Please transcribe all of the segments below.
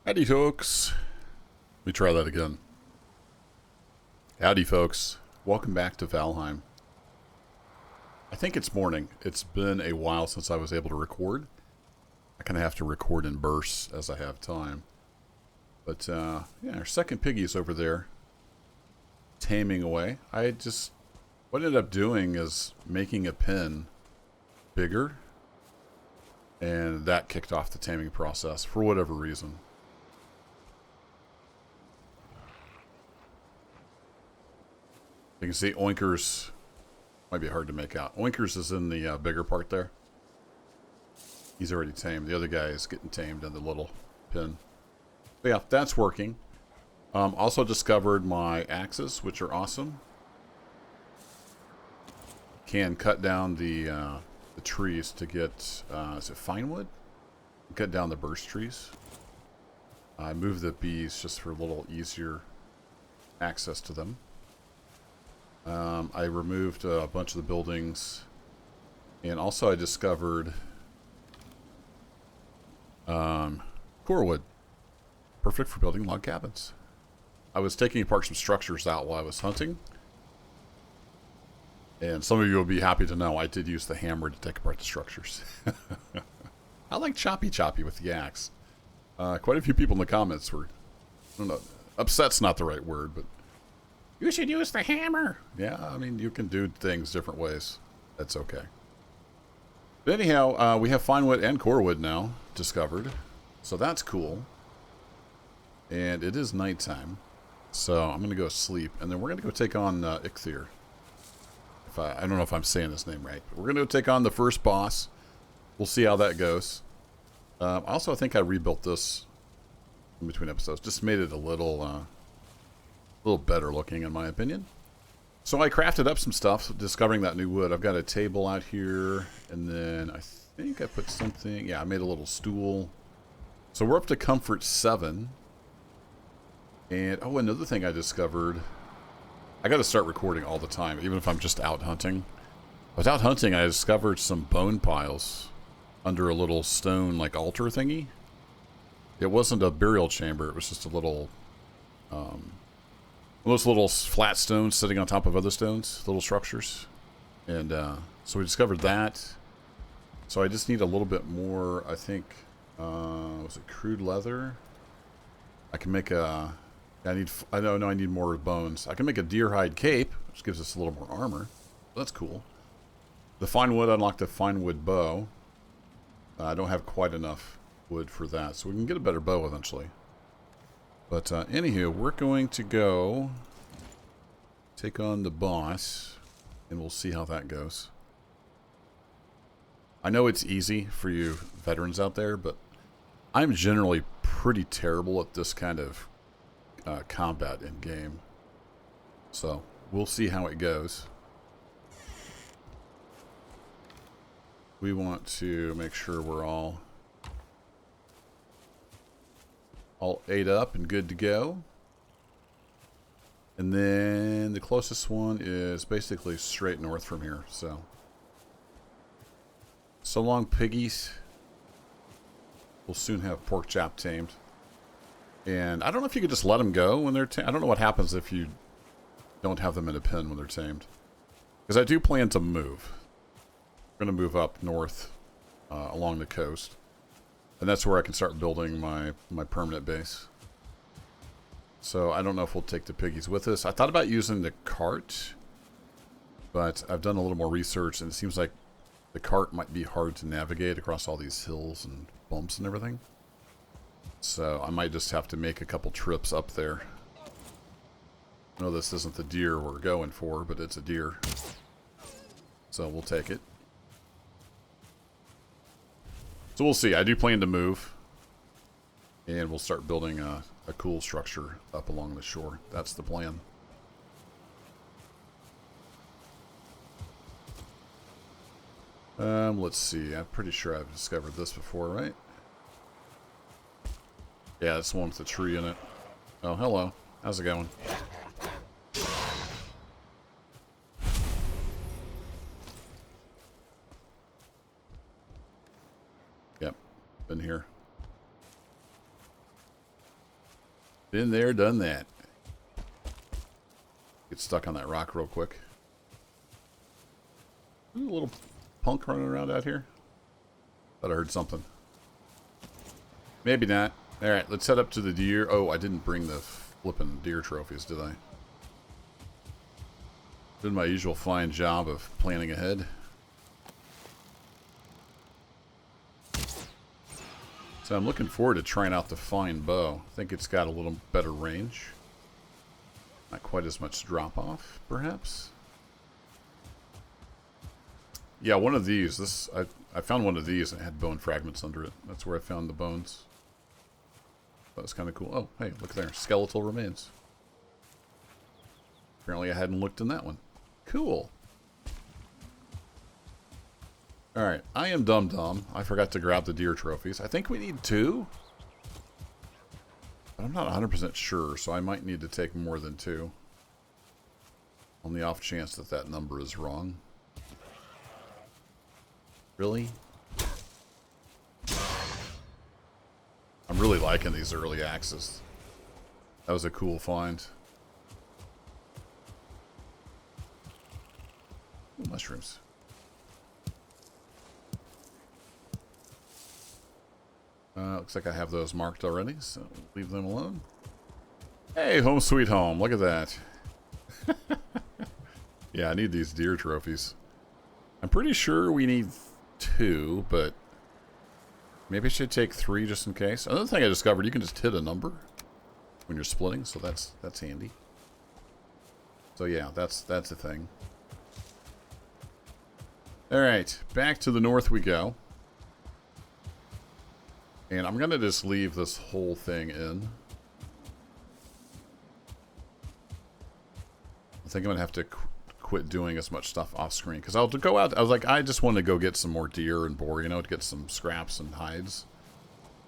Howdy, folks. Let me try that again. Howdy, folks. Welcome back to Valheim. I think it's morning. It's been a while since I was able to record. I kind of have to record in bursts as I have time. But, yeah, our second piggy's over there, taming away. What I ended up doing is making a pen bigger, and that kicked off the taming process for whatever reason. You can see Oinkers might be hard to make out. Oinkers is in the bigger part there. He's already tamed. The other guy is getting tamed in the little pen. But yeah, that's working. Also discovered my axes, which are awesome. Can cut down the trees to get, is it fine wood? Cut down the burst trees. I moved the bees just for a little easier access to them. I removed a bunch of the buildings, and also I discovered core wood, perfect for building log cabins. I was taking apart some structures out while I was hunting, and some of you will be happy to know I did use the hammer to take apart the structures. I like choppy with the axe. Quite a few people in the comments were, I don't know, upset's not the right word, but you should use the hammer. Yeah, I mean, you can do things different ways. That's okay. But anyhow, we have fine wood and core wood now discovered. So that's cool. And it is nighttime. So I'm going to go sleep. And then we're going to go take on Eikthyr. I don't know if I'm saying his name right. But we're going to go take on the first boss. We'll see how that goes. Also, I think I rebuilt this in between episodes. Just made it a little better looking in my opinion. So I crafted up some stuff, discovering that new wood. I've got a table out here, and then I think I put something, yeah, I made a little stool. So we're up to comfort 7. And oh, another thing I discovered, I got to start recording all the time, even if I'm just out hunting. I was out hunting, I discovered some bone piles under a little stone like altar thingy. It wasn't a burial chamber, it was just a little those little flat stones sitting on top of other stones, little structures. And so we discovered that. So I just need a little bit more, I think, was it crude leather? I can make a, I need more bones. I can make a deer hide cape, which gives us a little more armor. That's cool. The fine wood, unlocked a fine wood bow. I don't have quite enough wood for that, so we can get a better bow eventually. But anywho, we're going to go take on the boss, and we'll see how that goes. I know it's easy for you veterans out there, but I'm generally pretty terrible at this kind of combat in game. So we'll see how it goes. We want to make sure we're all 8 up and good to go. And then the closest one is basically straight north from here. So long, piggies. We'll soon have pork chop tamed. And I don't know if you could just let them go when they're tamed. I don't know what happens if you don't have them in a pen when they're tamed. Because I do plan to move. I'm going to move up north along the coast. And that's where I can start building my permanent base. So I don't know if we'll take the piggies with us. I thought about using the cart, but I've done a little more research, and it seems like the cart might be hard to navigate across all these hills and bumps and everything. So I might just have to make a couple trips up there. I know this isn't the deer we're going for, but it's a deer. So we'll take it. So we'll see. I do plan to move. And we'll start building a cool structure up along the shore. That's the plan. Let's see. I'm pretty sure I've discovered this before, right? Yeah, that's the one with the tree in it. Oh, hello. How's it going? Yep. Been here. Been there, done that. Get stuck on that rock real quick. A little punk running around out here. Thought I heard something. Maybe not. Alright, let's head up to the deer. Oh, I didn't bring the flippin' deer trophies, did I? Did my usual fine job of planning ahead. So I'm looking forward to trying out the fine bow. I think it's got a little better range. Not quite as much drop off, perhaps. Yeah, one of these. I found one of these and it had bone fragments under it. That's where I found the bones. That was kind of cool. Oh, hey, look there. Skeletal remains. Apparently I hadn't looked in that one. Cool. Alright, I am dumb. I forgot to grab the deer trophies. I think we need 2. But I'm not 100% sure, so I might need to take more than 2. On the off chance that that number is wrong. Really? I'm really liking these early axes. That was a cool find. Ooh, mushrooms. Looks like I have those marked already, so leave them alone. Hey, home sweet home. Look at that. Yeah, I need these deer trophies. I'm pretty sure we need 2, but maybe I should take 3 just in case. Another thing I discovered, you can just hit a number when you're splitting, so that's handy. So yeah, that's a thing. Alright, back to the north we go. And I'm going to just leave this whole thing in. I think I'm going to have to quit doing as much stuff off screen. Because I'll go out, I was like, I just want to go get some more deer and boar, you know, to get some scraps and hides.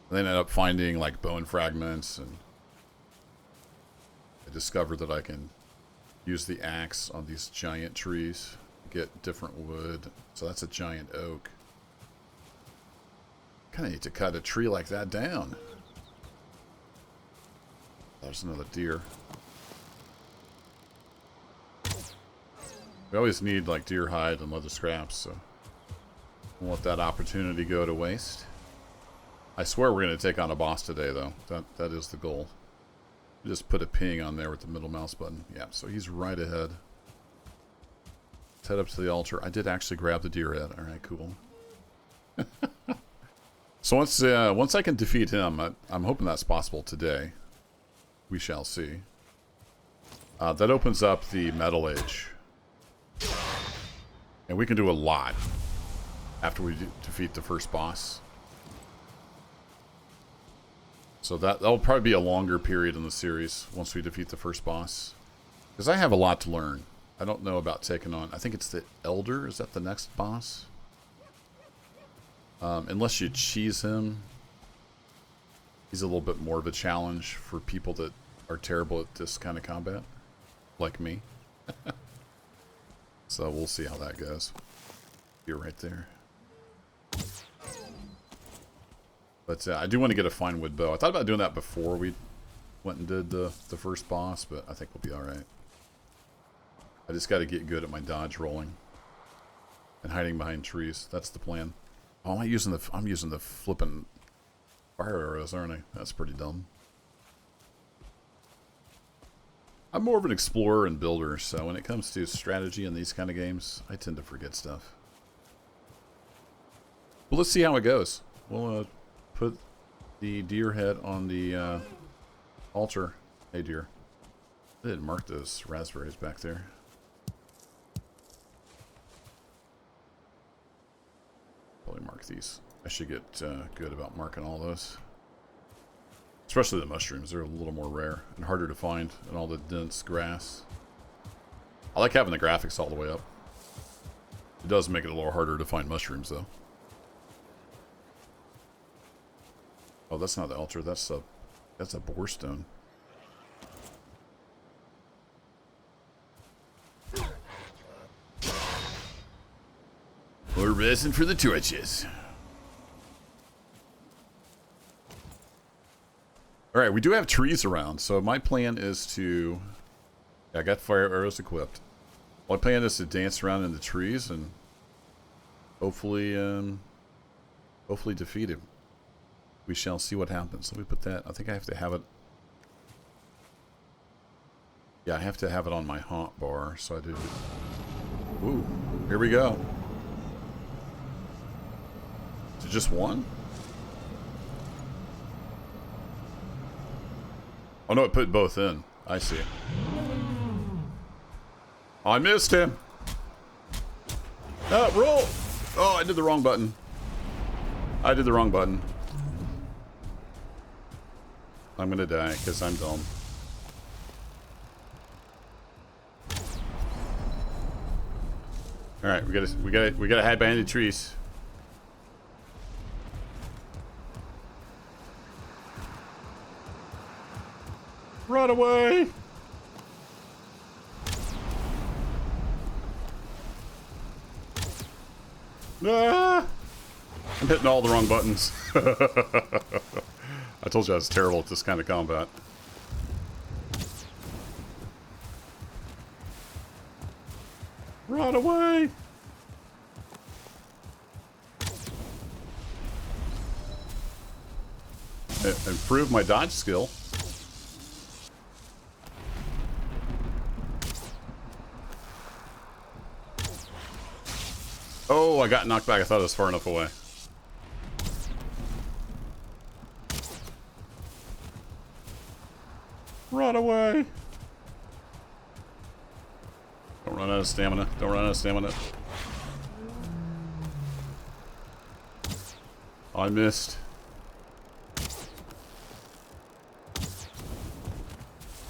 And then I ended up finding like bone fragments, and I discovered that I can use the axe on these giant trees to get different wood. So that's a giant oak. Kind of need to cut a tree like that down. There's another deer. We always need like deer hide and leather scraps, so don't let that opportunity go to waste. I swear we're going to take on a boss today, though. That is the goal. Just put a ping on there with the middle mouse button. Yeah, so he's right ahead. Let's head up to the altar. I did actually grab the deer head. All right, cool. So once I can defeat him, I'm hoping that's possible today. We shall see. That opens up the Metal Age. And we can do a lot after we defeat the first boss. So that'll probably be a longer period in the series once we defeat the first boss. Because I have a lot to learn. I don't know about taking on... I think it's the Elder. Is that the next boss? Unless you cheese him, he's a little bit more of a challenge for people that are terrible at this kind of combat, like me. So we'll see how that goes. You're right there. But I do want to get a fine wood bow. I thought about doing that before we went and did the first boss, but I think we'll be alright. I just got to get good at my dodge rolling and hiding behind trees. That's the plan. Oh, I'm using the flippin' fire arrows, aren't I? That's pretty dumb. I'm more of an explorer and builder, so when it comes to strategy in these kind of games, I tend to forget stuff. Well, let's see how it goes. We'll put the deer head on the altar. Hey, deer. I didn't mark those raspberries back there. Probably mark these. I should get good about marking all those. Especially the mushrooms. They're a little more rare and harder to find in all the dense grass. I like having the graphics all the way up. It does make it a little harder to find mushrooms, though. Oh, that's not the altar. That's a boar stone. More resin for the torches. All right, we do have trees around, so my plan is to... I got fire arrows equipped. My plan is to dance around in the trees and hopefully, hopefully defeat him. We shall see what happens. Let me put that... I think I have to have it... Yeah, I have to have it on my haunt bar, so I do... Ooh, here we go. Is it just one? Oh no, it put both in. I see. Oh, I missed him. Roll! Oh, I did the wrong button. I did the wrong button. I'm gonna die because I'm dumb. All right, we gotta hide behind the trees. Run away! Ah! I'm hitting all the wrong buttons. I told you I was terrible at this kind of combat. Run away! Improve my dodge skill. Oh, I got knocked back. I thought it was far enough away. Run away! Don't run out of stamina. Don't run out of stamina. Oh, I missed.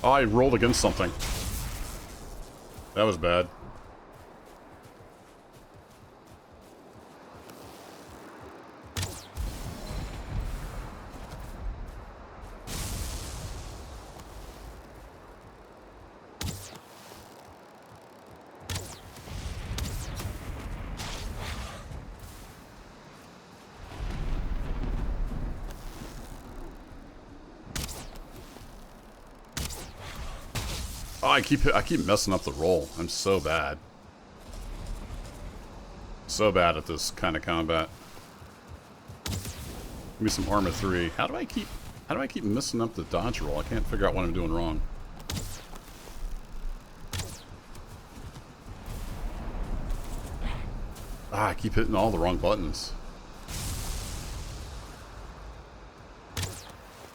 Oh, I rolled against something. That was bad. Oh, I keep messing up the roll. I'm so bad. So bad at this kind of combat. Give me some armor 3. How do I keep messing up the dodge roll? I can't figure out what I'm doing wrong. Ah, I keep hitting all the wrong buttons.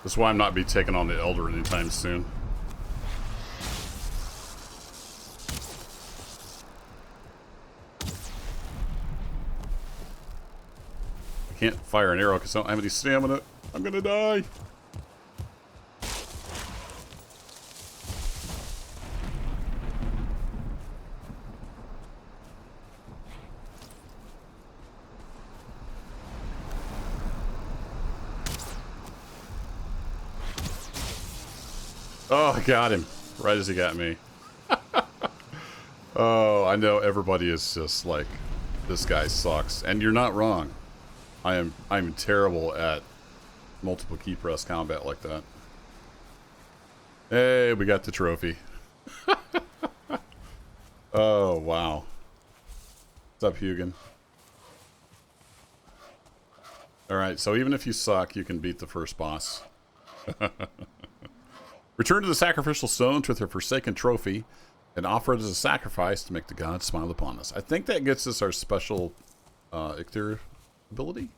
That's why I'm not be taking on the Elder anytime soon. I can't fire an arrow because I don't have any stamina. I'm gonna die. Oh, I got him. Right as he got me. Oh, I know everybody is just like, this guy sucks. And you're not wrong. I'm terrible at multiple key press combat like that. Hey, we got the trophy. Oh, wow. What's up, Hugin? Alright, so even if you suck, you can beat the first boss. Return to the sacrificial stones with her forsaken trophy and offer it as a sacrifice to make the gods smile upon us. I think that gets us our special Eikthyr ability?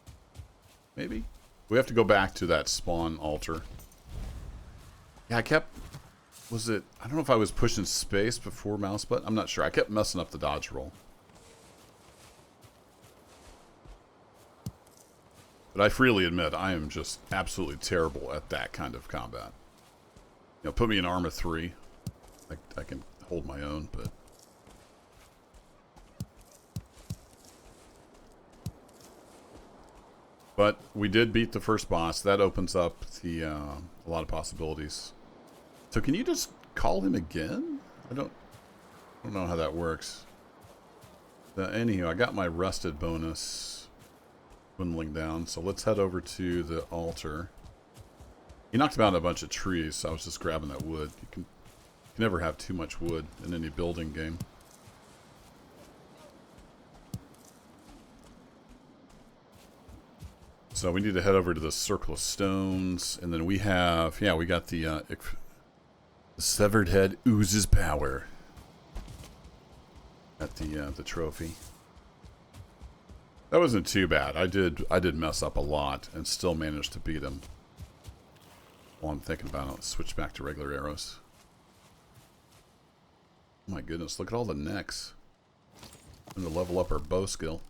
Maybe? We have to go back to that spawn altar. Yeah, I kept... Was it... I don't know if I was pushing space before mouse button. I'm not sure. I kept messing up the dodge roll. But I freely admit, I am just absolutely terrible at that kind of combat. You know, put me in armor 3. I can hold my own, but... But we did beat the first boss. That opens up the a lot of possibilities. So can you just call him again? I don't know how that works. Anywho, I got my rested bonus dwindling down. So let's head over to the altar. He knocked down a bunch of trees, so I was just grabbing that wood. You can never have too much wood in any building game. So we need to head over to the Circle of Stones, and then we have, yeah, we got the severed head oozes power at the trophy. That wasn't too bad. I did mess up a lot and still managed to beat him. While I'm thinking about it, let's switch back to regular arrows. Oh my goodness, look at all the necks. I'm going to level up our bow skill.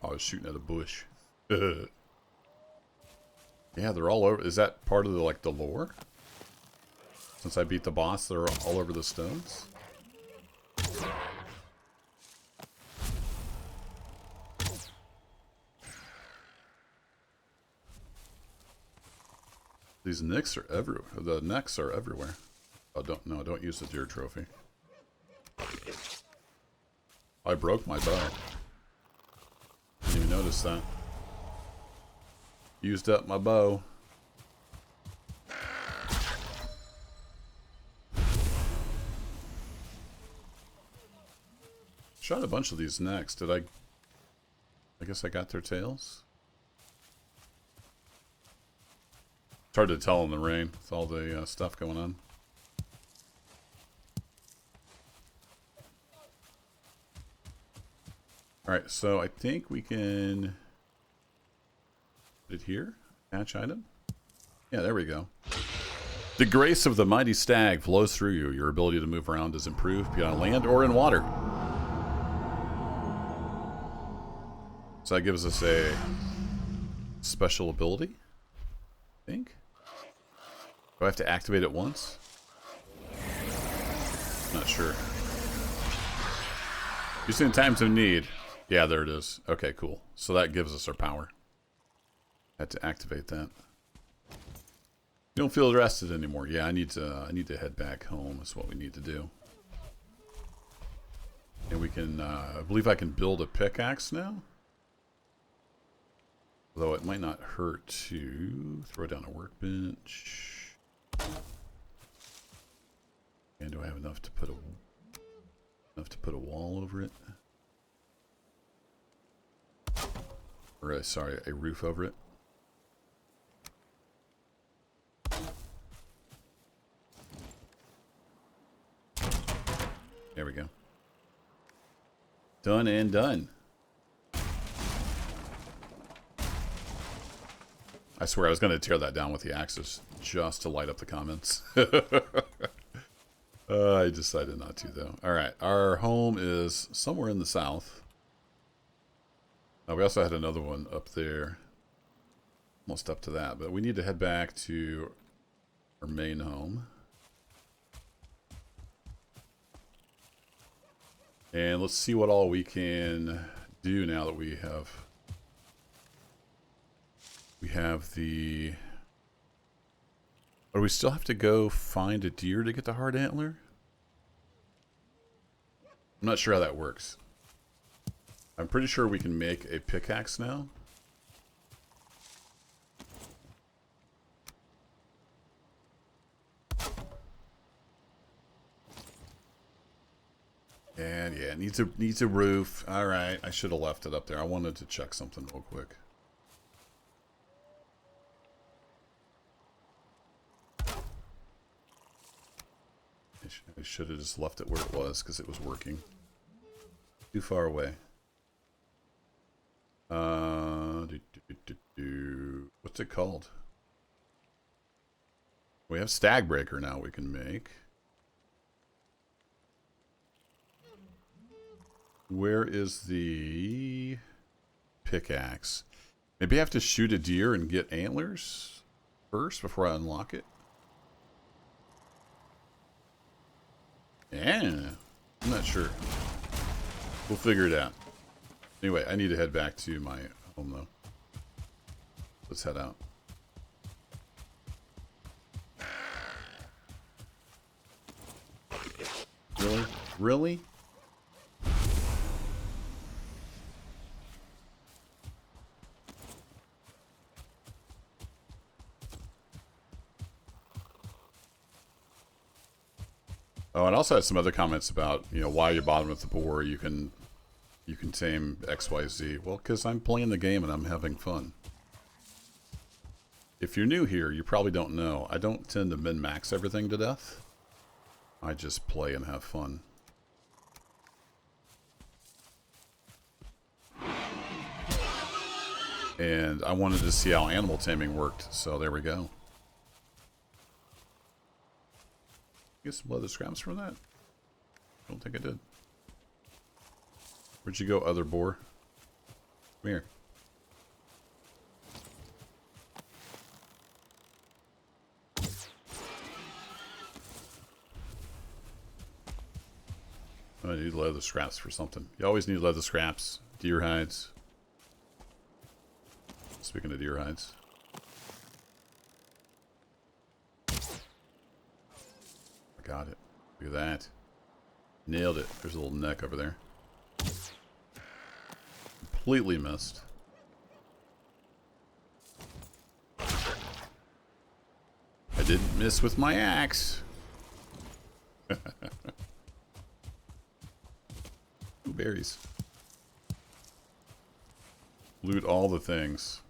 I was shooting at a bush. Yeah, they're all over. Is that part of the, like, the lore? Since I beat the boss, they're all over the stones? These necks are everywhere. The necks are everywhere. Oh, don't use the deer trophy. I broke my bow. Didn't even notice that. Used up my bow. Shot a bunch of these necks. Did I guess I got their tails? It's hard to tell in the rain with all the stuff going on. Alright, so I think we can put it here. Catch item. Yeah, there we go. The grace of the mighty stag flows through you. Your ability to move around is improved, be on land or in water. So that gives us a special ability, I think. Do I have to activate it once? Not sure. Used in times of need. Yeah, there it is. Okay, cool. So that gives us our power. Had to activate that. You don't feel rested anymore. Yeah, I need to head back home. Is what we need to do. And we can, I believe I can build a pickaxe now. Although it might not hurt to throw down a workbench. And do I have enough to put a wall over it? Or sorry, a roof over it. There we go. Done and done. I swear I was going to tear that down with the axes just to light up the comments. I decided not to, though. Alright, our home is somewhere in the south. We also had another one up there. Almost up to that, but we need to head back to our main home. And let's see what all we can do now that we have the... Or do we still have to go find a deer to get the hard antler? I'm not sure how that works. I'm pretty sure we can make a pickaxe now. And yeah, it needs a roof. Alright, I should have left it up there. I wanted to check something real quick. I should have just left it where it was because it was working. Too far away. What's it called? We have Stag Breaker now we can make. Where is the pickaxe? Maybe I have to shoot a deer and get antlers first before I unlock it. Yeah, I'm not sure. We'll figure it out. Anyway, I need to head back to my home though. Let's head out. Really? Oh, and also had some other comments about, you know, why you're bottom of the board. You can tame XYZ. Well, because I'm playing the game and I'm having fun. If you're new here, you probably don't know. I don't tend to min-max everything to death. I just play and have fun. And I wanted to see how animal taming worked, so there we go. Get some leather scraps from that? I don't think I did. Where'd you go, other boar? Come here. I need leather scraps for something. You always need leather scraps. Deer hides. Speaking of deer hides. I got it. Look at that. Nailed it. There's a little neck over there. Completely missed. I didn't miss with my axe. Ooh, berries. Loot all the things.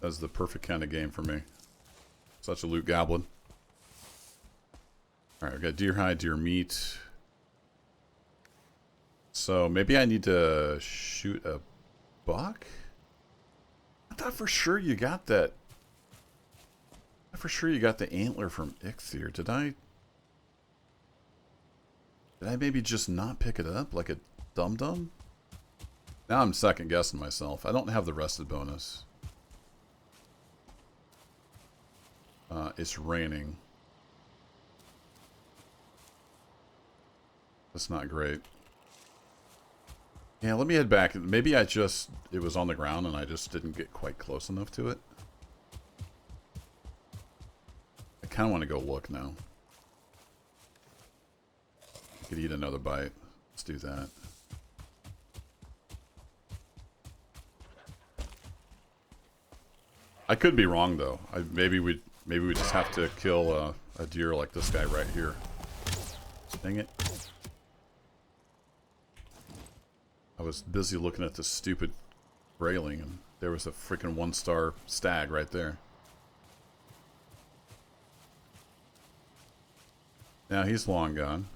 That's the perfect kind of game for me. Such a loot goblin. Alright, I've got deer hide, deer meat. So maybe I need to shoot a buck? I thought for sure you got that. I thought for sure you got the antler from Eikthyr. Did I maybe just not pick it up like a dum-dum? Now I'm second guessing myself. I don't have the rested bonus. It's raining. That's not great. Yeah, let me head back. Maybe it was on the ground and I just didn't get quite close enough to it. I kind of want to go look now. I could eat another bite. Let's do that. I could be wrong though. Maybe we just have to kill a deer like this guy right here. Dang it. I was busy looking at this stupid railing and there was a freaking 1-star stag right there. Now he's long gone.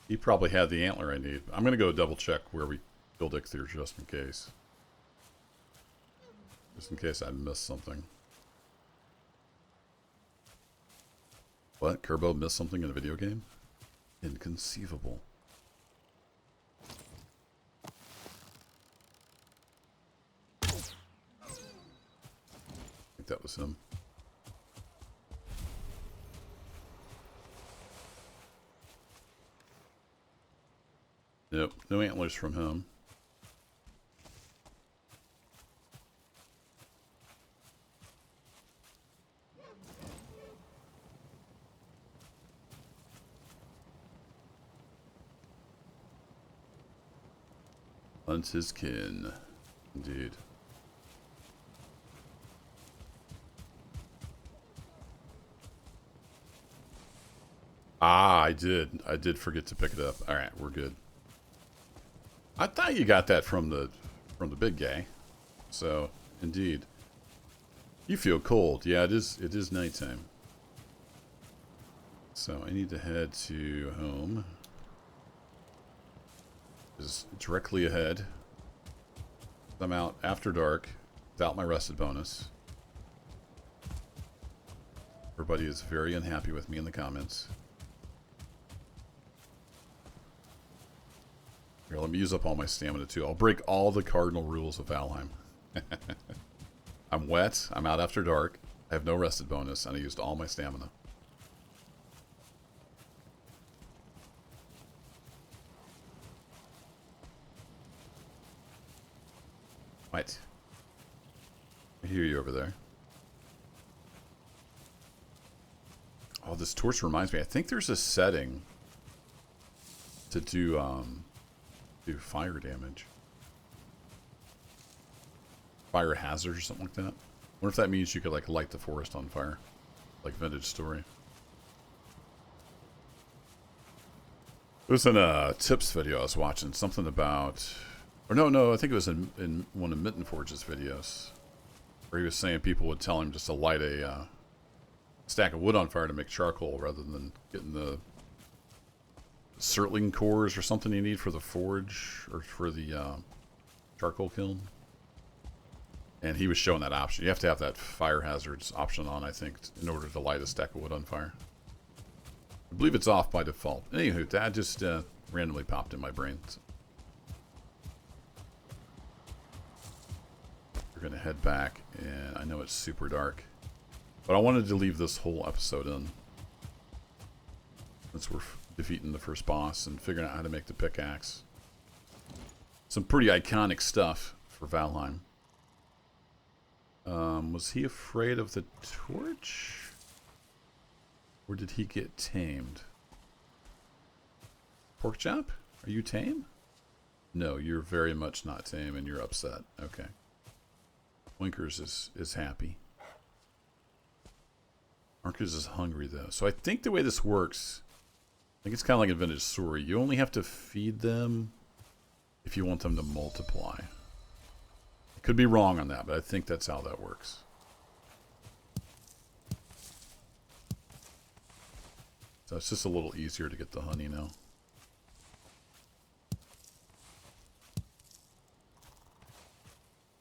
He probably had the antler I need. I'm going to go double check where we killed Eikthyr just in case. Just in case I missed something. What? Kerbo missed something in a video game? Inconceivable. I think that was him. Nope, no antlers from him. Hunts his kin. Indeed. Ah, I did forget to pick it up. Alright, we're good. I thought you got that from the big guy. So, indeed. You feel cold. Yeah, it is nighttime. So, I need to head to home. Is directly ahead. I'm out after dark without my rested bonus. Everybody is very unhappy with me in the comments. Here, let me use up all my stamina too. I'll break all the cardinal rules of Valheim. I'm wet, I'm out after dark, I have no rested bonus, and I used all my stamina. What? I hear you over there. Oh, this torch reminds me. I think there's a setting to do fire damage. Fire hazard or something like that. I wonder if that means you could like light the forest on fire. Like Vintage Story. It was in a tips video I was watching. Something about... Or no, I think it was in one of Mitten Forge's videos. Where he was saying people would tell him just to light a stack of wood on fire to make charcoal rather than getting the Surtling cores or something you need for the forge or for the charcoal kiln. And he was showing that option. You have to have that fire hazards option on, I think, in order to light a stack of wood on fire. I believe it's off by default. Anywho, that just randomly popped in my brain. So we're going to head back, and I know it's super dark. But I wanted to leave this whole episode in. Since we're defeating the first boss and figuring out how to make the pickaxe. Some pretty iconic stuff for Valheim. Was he afraid of the torch? Or did he get tamed? Porkchop? Are you tame? No, you're very much not tame and you're upset. Okay. Winkers is happy. Marcus is hungry though. So I think the way this works, I think it's kind of like a Vintage Story. You only have to feed them if you want them to multiply. I could be wrong on that, but I think that's how that works. So it's just a little easier to get the honey now.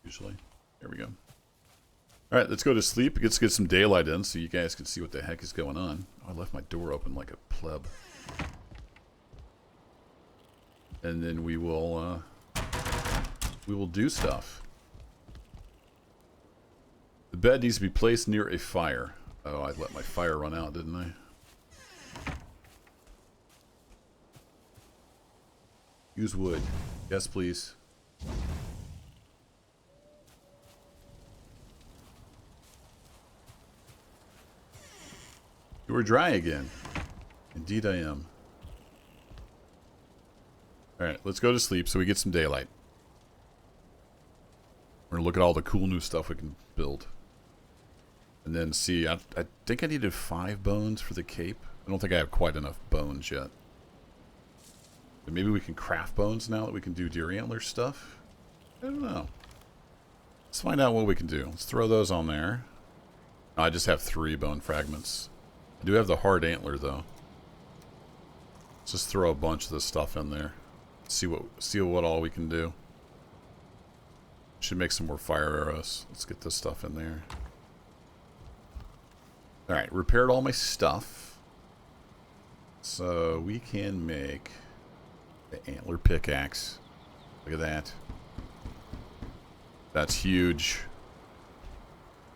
Usually. There we go. Alright, let's go to sleep. Let's get some daylight in so you guys can see what the heck is going on. Oh, I left my door open like a pleb. And then we will do stuff. The bed needs to be placed near a fire. Oh, I let my fire run out, didn't I? Use wood. Yes, please. You are dry again. Indeed I am. Alright, let's go to sleep so we get some daylight. We're going to look at all the cool new stuff we can build. And then see, I think I needed 5 bones for the cape. I don't think I have quite enough bones yet. But maybe we can craft bones now that we can do deer antler stuff? I don't know. Let's find out what we can do. Let's throw those on there. Oh, I just have 3 bone fragments. I do have the hard antler though. Let's just throw a bunch of this stuff in there. See what all we can do. Should make some more fire arrows. Let's get this stuff in there. Alright, repaired all my stuff. So we can make the antler pickaxe. Look at that. That's huge.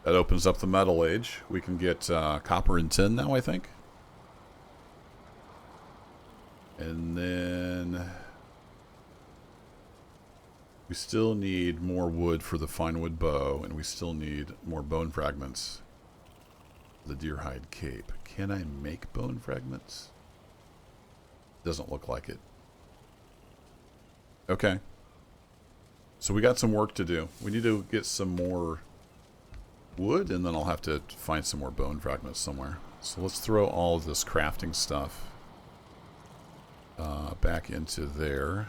That opens up the metal age. We can get copper and tin now, I think. And then we still need more wood for the fine wood bow, and we still need more bone fragments for the deer hide cape. Can I make bone fragments? Doesn't look like it. Okay. So we got some work to do. We need to get some more wood, and then I'll have to find some more bone fragments somewhere. So let's throw all of this crafting stuff back into there.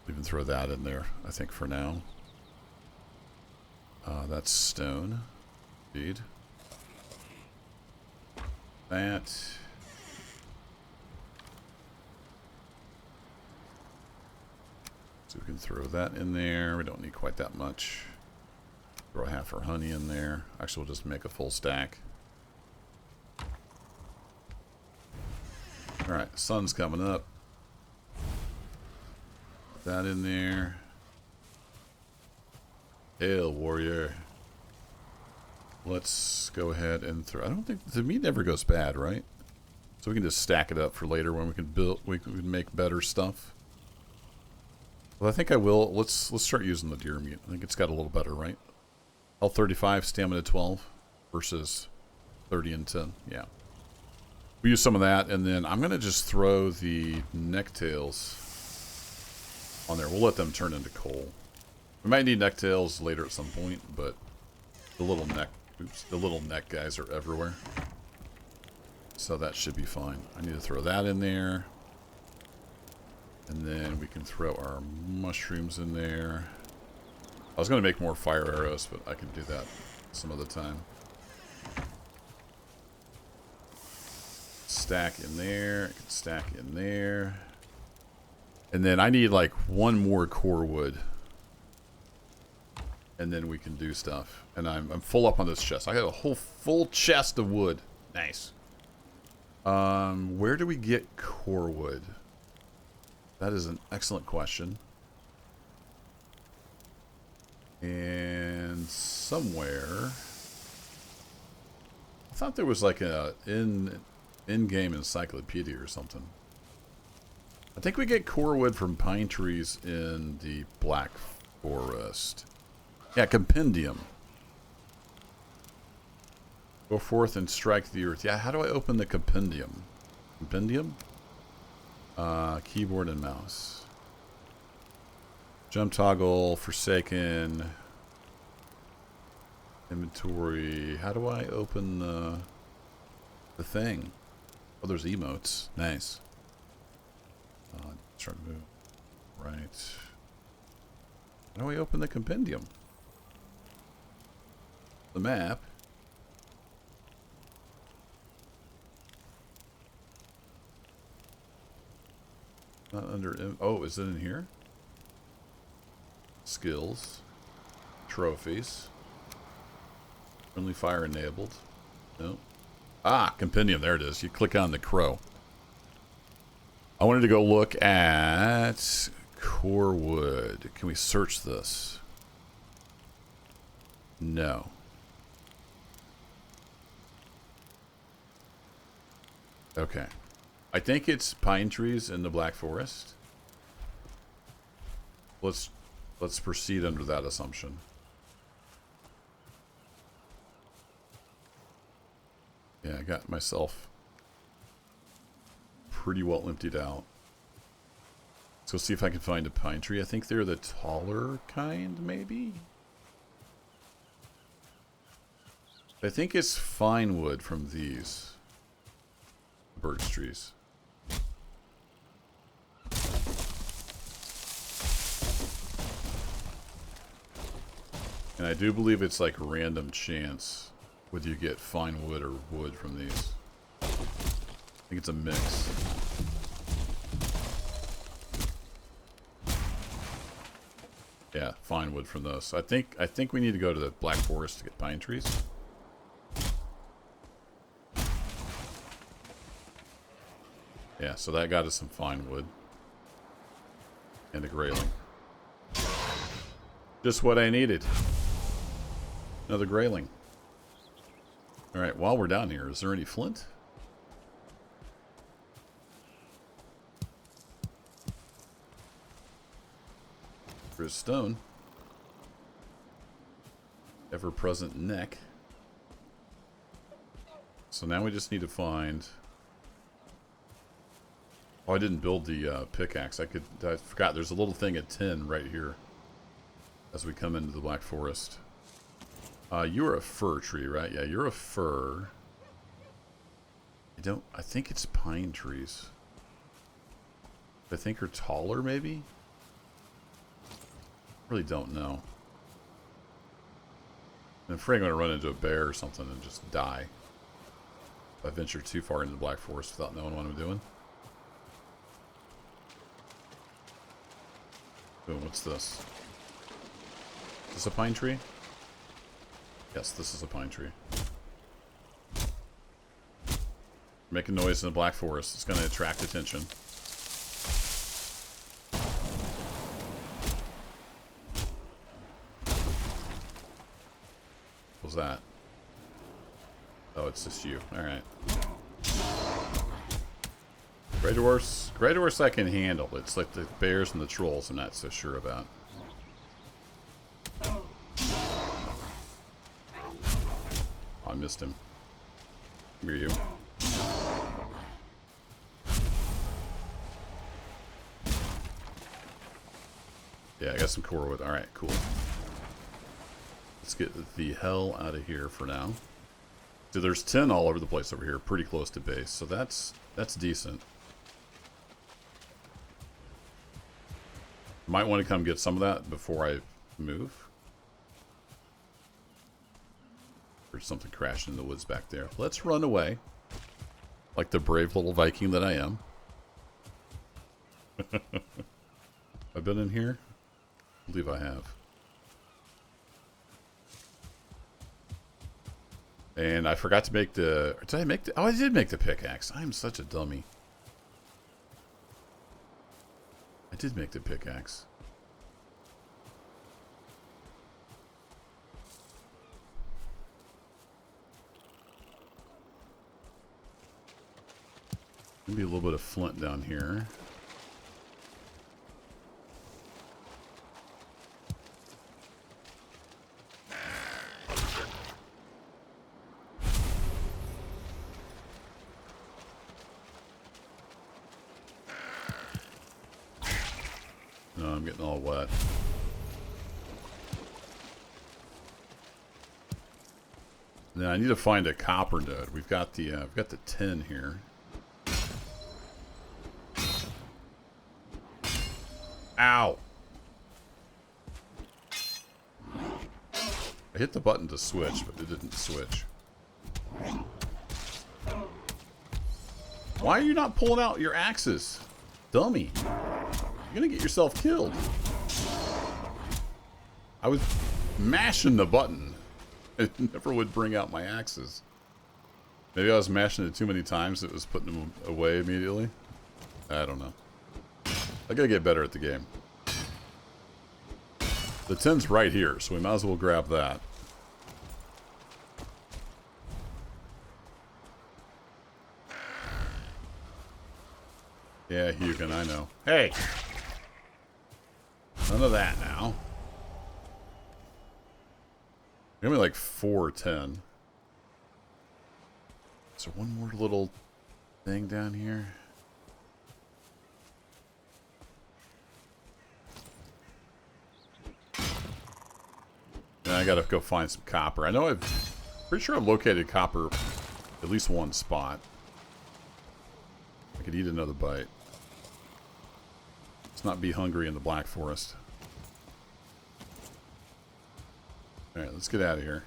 Even throw that in there, I think, for now. That's stone. Indeed. That. So we can throw that in there. We don't need quite that much. Throw half our honey in there. Actually, we'll just make a full stack. Alright, sun's coming up. Put that in there. Hail, warrior. Let's go ahead and throw. I don't think the meat never goes bad, right? So we can just stack it up for later when we can build. We can make better stuff. Well, I think I will. Let's start using the deer meat. I think it's got a little better, right? Health 35, stamina 12 versus 30 and 10. Yeah. We use some of that, and then I'm going to just throw the necktails on there. We'll let them turn into coal. We might need necktails later at some point, but the little neck guys are everywhere. So that should be fine. I need to throw that in there. And then we can throw our mushrooms in there. I was going to make more fire arrows, but I can do that some other time. Stack in there. I can stack in there. And then I need like one more core wood. And then we can do stuff. And I'm full up on this chest. I got a whole full chest of wood. Nice. Where do we get core wood? That is an excellent question. And somewhere, I thought there was like a in-game encyclopedia or something. I think we get core wood from pine trees in the Black Forest. Yeah, compendium. Go forth and strike the earth. Yeah, how do I open the compendium? Compendium? Keyboard and mouse. Jump toggle, Forsaken. Inventory. How do I open the thing? Oh, there's emotes. Nice. Try to move. Right. How do I open the compendium? The map. Not under... Oh, is it in here? Skills. Trophies. Friendly fire enabled. No. Ah, compendium. There it is. You click on the crow. I wanted to go look at core wood. Can we search this? No. Okay. I think it's pine trees in the Black Forest. Let's proceed under that assumption. Yeah, I got myself pretty well emptied out. Let's go see if I can find a pine tree. I think they're the taller kind, maybe? I think it's fine wood from these birch trees. And I do believe it's like random chance whether you get fine wood or wood from these. I think it's a mix. Yeah, fine wood from those. So I think we need to go to the Black Forest to get pine trees. Yeah, so that got us some fine wood. And a grayling. Just what I needed. Another grayling. Alright, while we're down here, is there any flint? There's stone. Ever-present neck. So now we just need to find... Oh, I didn't build the pickaxe. I forgot there's a little thing at 10 right here as we come into the Black Forest. You're a fir tree, right? Yeah, you're a fir. I think it's pine trees. I think are taller, maybe? Really don't know. I'm afraid I'm going to run into a bear or something and just die if I venture too far into the Black Forest without knowing what I'm doing. Oh, what's this? Is this a pine tree? Yes, this is a pine tree. Making noise in the Black Forest. It's going to attract attention. What was that? Oh, it's just you. Alright. Grey Dwarfs I can handle. It's like the bears and the trolls I'm not so sure about. Oh, I missed him. Who are you? Yeah, I got some core wood. Alright, cool. Let's get the hell out of here for now. So there's 10 all over the place over here, pretty close to base. So that's decent. Might want to come get some of that before I move. There's something crashing in the woods back there. Let's run away. Like the brave little Viking that I am. I've been in here? I believe I have. And I forgot to make the... Did I make the... Oh, I did make the pickaxe. I'm such a dummy. I did make the pickaxe. Maybe a little bit of flint down here. No, I'm getting all wet. Now I need to find a copper node. We've got the tin here. Ow! I hit the button to switch, but it didn't switch. Why are you not pulling out your axes? Dummy. You're gonna get yourself killed. I was mashing the button. It never would bring out my axes. Maybe I was mashing it too many times. It was putting them away immediately. I don't know. I gotta get better at the game. The tin's right here, so we might as well grab that. Yeah, Hugin, I know. Hey! None of that now. Give me like 410. Is there one more little thing down here? Yeah, I gotta go find some copper. I know pretty sure I've located copper at least one spot. I could eat another bite. Let's not be hungry in the Black Forest. Alright, let's get out of here.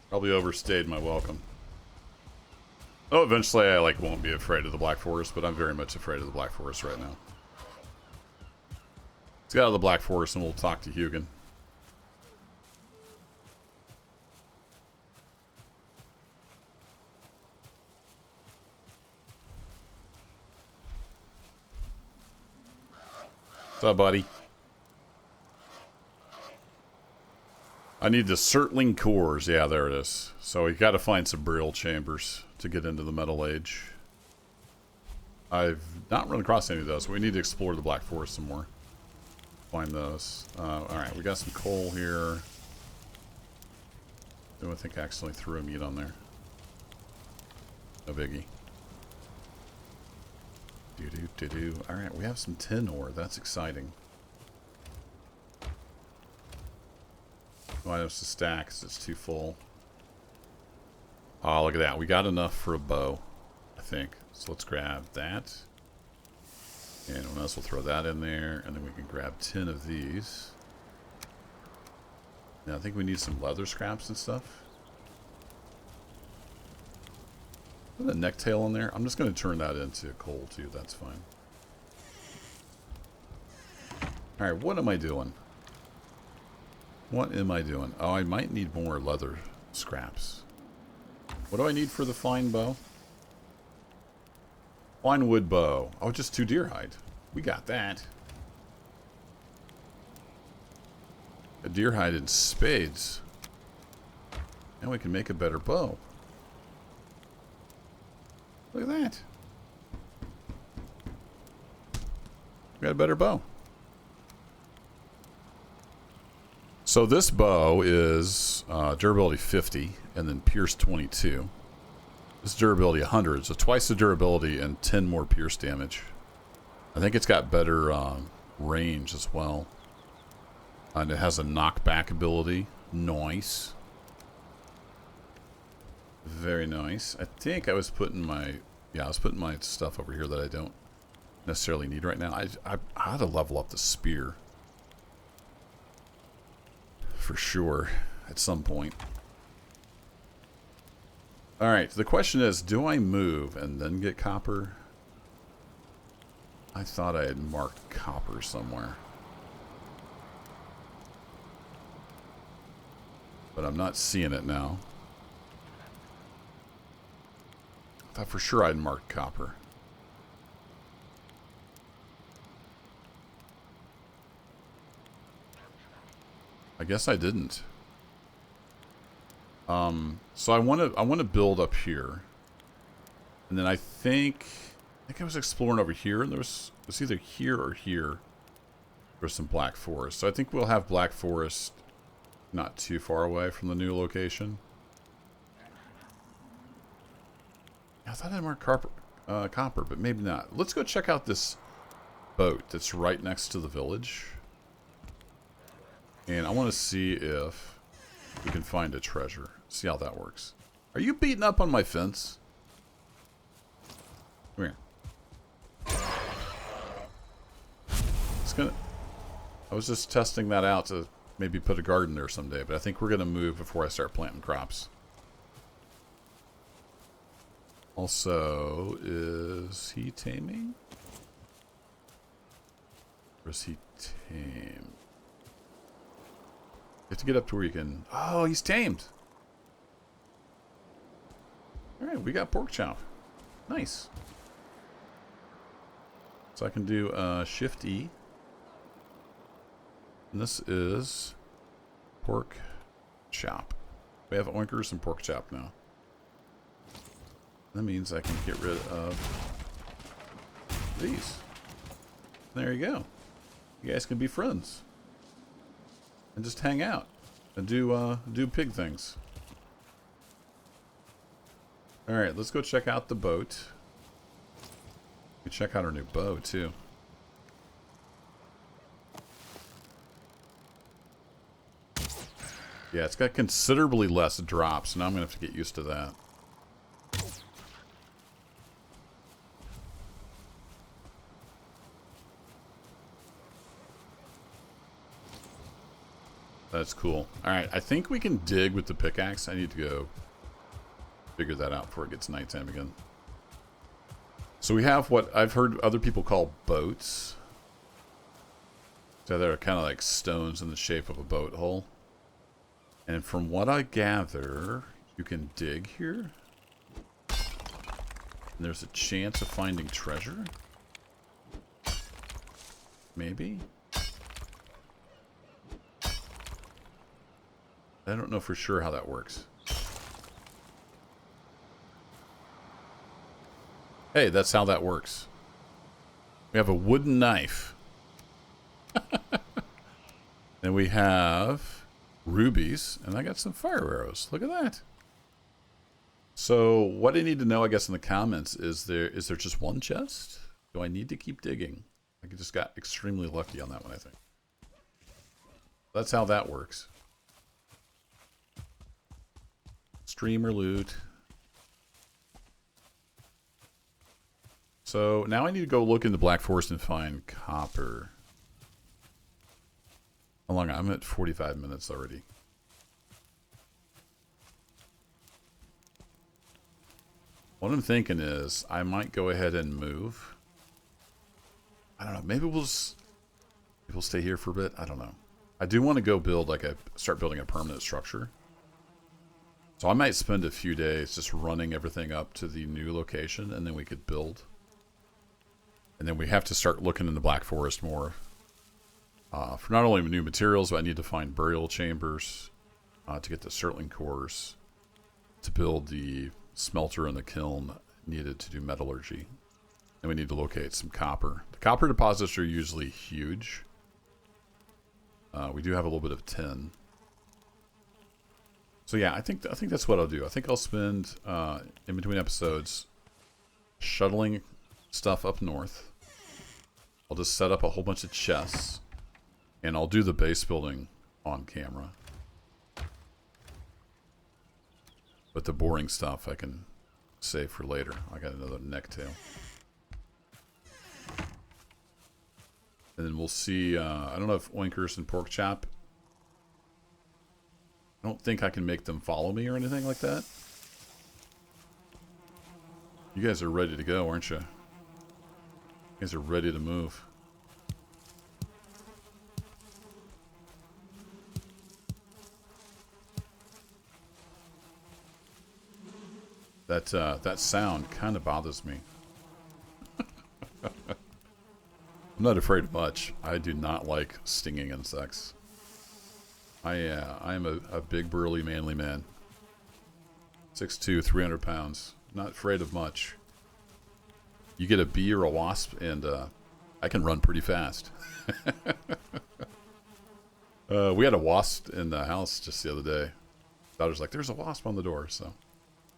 Probably overstayed my welcome. Oh, eventually I won't be afraid of the Black Forest, but I'm very much afraid of the Black Forest right now. Let's get out of the Black Forest and we'll talk to Hugin. What's up, buddy? I need the Surtling cores. Yeah, there it is. So we got to find some burial chambers to get into the Metal Age. I've not run across any of those. We need to explore the Black Forest some more. Find those. Alright, we got some coal here. I think I accidentally threw a meat on there. No biggie. Alright, we have some tin ore. That's exciting. Oh, I have to stack because it's too full. Oh, look at that. We got enough for a bow, I think. So let's grab that. And what else? We'll throw that in there. And then we can grab 10 of these. Now, I think we need some leather scraps and stuff. Is that a necktail in there? I'm just going to turn that into coal, too. That's fine. Alright, what am I doing? What am I doing? Oh, I might need more leather scraps. What do I need for the fine bow? Fine wood bow. Oh, just 2 deer hide. We got that. A deer hide in spades. Now we can make a better bow. Look at that. We got a better bow. So this bow is durability 50 and then pierce 22. This is durability 100, so twice the durability and 10 more pierce damage. I think it's got better range as well. And it has a knockback ability. Nice. Very nice. I think I was putting my... Yeah, I was putting my stuff over here that I don't necessarily need right now. I had to level up the spear. For sure. At some point. Alright, the question is, do I move and then get copper? I thought I had marked copper somewhere. But I'm not seeing it now. I thought for sure I'd marked copper. I guess I didn't. So I want to build up here, and then I think I was exploring over here, and it was either here or here. There's some black forest, so I think we'll have black forest not too far away from the new location. I thought I marked copper, but maybe not. Let's go check out this boat that's right next to the village, and I want to see if we can find a treasure. See how that works. Are you beating up on my fence? Come here. I was just testing that out to maybe put a garden there someday, but I think we're going to move before I start planting crops. Also, is he taming? Or is he tame? You have to get up to where you can... Oh, he's tamed. Alright, we got pork chop. Nice. So I can do Shift E. And this is pork chop. We have oinkers and pork chop now. That means I can get rid of these. There you go. You guys can be friends. And just hang out. And do pig things. Alright, let's go check out the boat. We check out our new bow, too. Yeah, it's got considerably less drops, so now I'm going to have to get used to that. That's cool. Alright, I think we can dig with the pickaxe. I need to go figure that out before it gets nighttime again. So we have what I've heard other people call boats. So they're kind of like stones in the shape of a boat hull. And from what I gather, you can dig here. And there's a chance of finding treasure. Maybe. I don't know for sure how that works. Hey, that's how that works. We have a wooden knife. And we have rubies. And I got some fire arrows. Look at that. So what I need to know, I guess, in the comments, is there just one chest? Do I need to keep digging? I just got extremely lucky on that one, I think. That's how that works. Streamer loot. So now I need to go look in the Black Forest and find copper. How long? I'm at 45 minutes already. What I'm thinking is I might go ahead and move. I don't know. Maybe we'll stay here for a bit. I don't know. I do want to go build start building a permanent structure. So I might spend a few days just running everything up to the new location, and then we could build. And then we have to start looking in the Black Forest more for not only new materials, but I need to find burial chambers to get the Surtling cores to build the smelter and the kiln needed to do metallurgy. And we need to locate some copper. The copper deposits are usually huge. We do have a little bit of tin. So yeah, I think that's what I'll do. I think I'll spend in between episodes shuttling stuff up north. I'll just set up a whole bunch of chests, and I'll do the base building on camera. But the boring stuff I can save for later. I got another necktail. And then we'll see, I don't know if Oinkers and Pork Chop, I don't think I can make them follow me or anything like that. You guys are ready to go, aren't you? You guys are ready to move. That sound kind of bothers me. I'm not afraid of much. I do not like stinging insects. I am a big, burly, manly man. 6'2", 300 pounds. Not afraid of much. You get a bee or a wasp, and I can run pretty fast. We had a wasp in the house just the other day. Daughter's like, there's a wasp on the door, so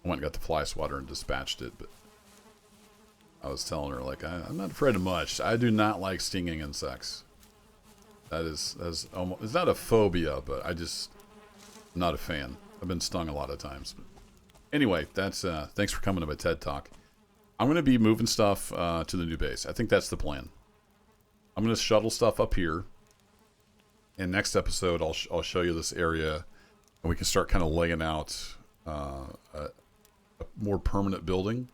I went and got the fly swatter and dispatched it, but I was telling her, like, I'm not afraid of much. I do not like stinging insects. That's almost, it's not a phobia, but I'm not a fan. I've been stung a lot of times. But anyway, that's thanks for coming to my TED Talk. I'm going to be moving stuff to the new base. I think that's the plan. I'm going to shuttle stuff up here. And next episode, I'll show you this area, and we can start kind of laying out a more permanent building.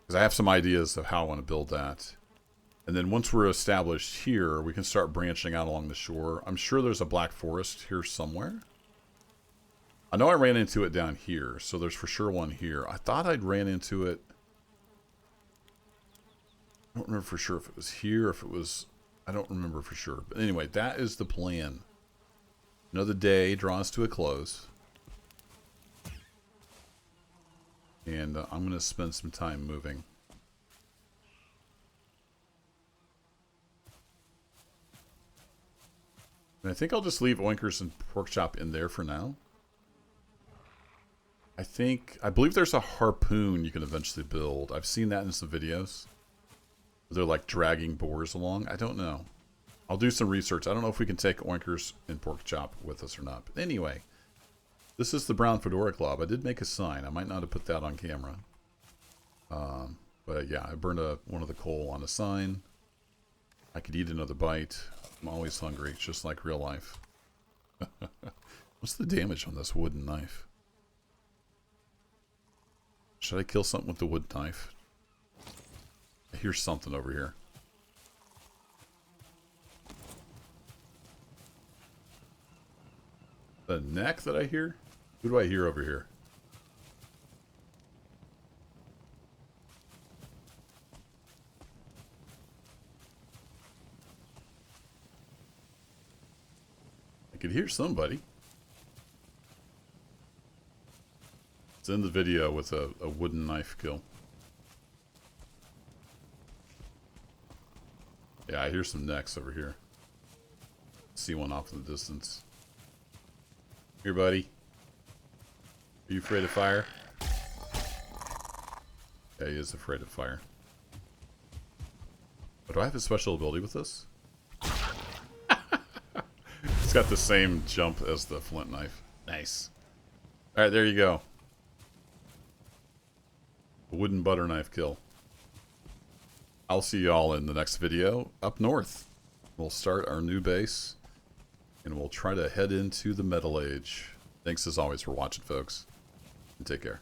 Because I have some ideas of how I want to build that. And then once we're established here, we can start branching out along the shore. I'm sure there's a black forest here somewhere. I know I ran into it down here, so there's for sure one here. I thought I'd ran into it. I don't remember for sure if it was here, if it was... I don't remember for sure. But anyway, that is the plan. Another day draws to a close. And I'm going to spend some time moving. And I think I'll just leave Oinkers and Pork Chop in there for now. I believe there's a harpoon you can eventually build. I've seen that in some videos. They're like dragging boars along. I don't know. I'll do some research. I don't know if we can take Oinkers and Pork Chop with us or not. But anyway, this is the Brown Fedora Club. I did make a sign. I might not have put that on camera. But yeah, I burned one of the coal on a sign. I could eat another bite. I'm always hungry, just like real life. What's the damage on this wooden knife? Should I kill something with the wood knife? I hear something over here. The neck that I hear? Who do I hear over here? I could hear somebody. It's in the video with a wooden knife kill. Yeah, I hear some necks over here. See one off in the distance. Here, buddy. Are you afraid of fire? Yeah, he is afraid of fire. But do I have a special ability with this? It's got the same jump as the flint knife. Nice. Alright, there you go. A wooden butter knife kill. I'll see y'all in the next video up north. We'll start our new base, and we'll try to head into the Metal Age. Thanks as always for watching, folks, and take care.